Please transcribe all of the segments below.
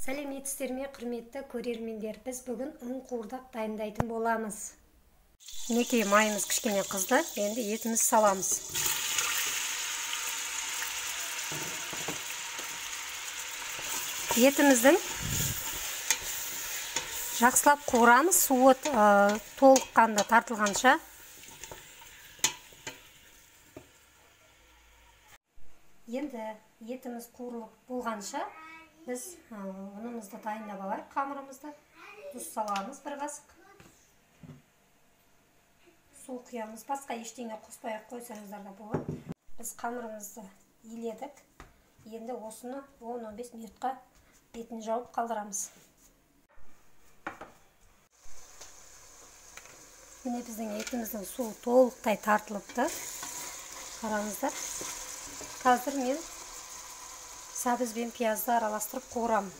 Сәлеметсіздер ме, құрметті көрермендер. Біз бүгін ұн қуырдақ дайындайтын боламыз. Мінекей майымыз кішкене қызды. Енді етіміз саламыз. Етіміздің жақсылап қуырамыз, суы толыққанда тартылғанша. Енді етіміз қуырылып болғанша біз ұнымызды дайындап алайық. Қамырымызды тұз саламыз, бір қасық. Су құямыз, басқа ештеңе қоспай қойсаңыздар да болады. Біз қамырымызды иледік. Енді осыны 10-15 минутқа бетін жауып қалдырамыз. Міне біздің етіміздің суы толықтай тартылыпты. Қараңыздар. Қазір мен сәбіз бен пиязды араластырып қуырамын.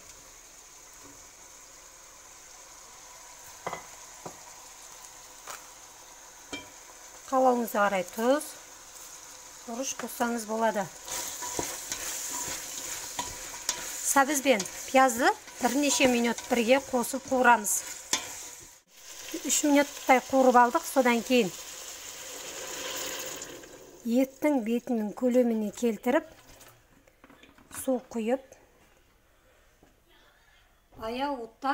Қалауыңызға қарай тұз, бұрыш қоссаңыз болады. Сәбіз бен пиязды бірнеше минут бірге қосып қуырамыз. 3 минуттай қуырып алдық, содан кейін еттің бетінің көлеміне келтіріп, су құйып, аяу отта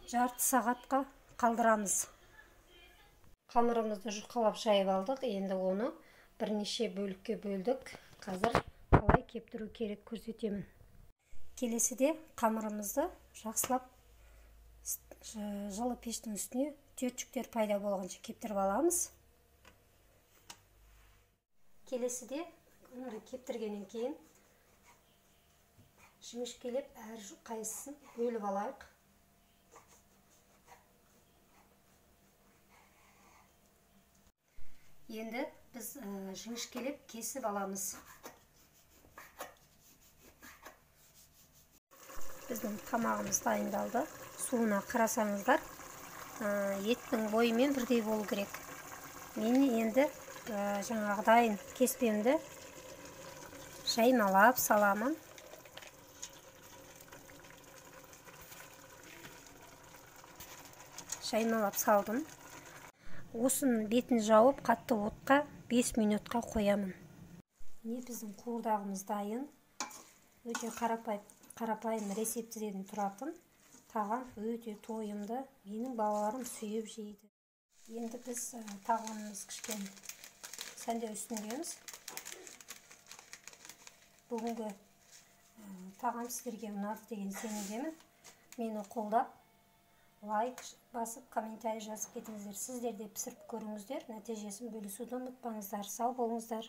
жарты сағатқа қалдырамыз. Қамырымызды жұқалап жайып алдық. Енді оны бірнеше бөлікке бөлдік. Қазір қалай кептіру керек көрсетемін. Келесіде қамырымызды жақсылап жылы пештің үстіне түйіршіктер пайда болғанша кептіріп аламыз. Келесіде ұнды кептіргеннен кейін жіңішкелеп әр қайсысын бөліп алайық. Енді біз жіңішкелеп кесіп аламыз. Біздің тамағымыз дайындалды. Суына қарасаңыздар, еттің бойымен бірдей болу керек. Мен енді жаңағы дайын кеспемді жаймалап саламын. Жаймалап салдым. Осының бетін жауып қатты отқа 5 минутқа қоямын. Міне біздің қуырдағымыз дайын. Өте қарапайым рецептіден тұратын тағам, өте тойымды. Менің балаларым сүйіп жейді. Енді біз тағамымыз кішкене сәндеу үстіндеміз. Бүгінгі тағам сіздерге ұнады деген сенімдемін. Мені қолдап, лайк басып, комментарий жазып кетіңіздер. Сіздер де пісіріп көріңіздер. Нәтижесін бөлісуді ұмытпаңыздар. Сау болыңыздар.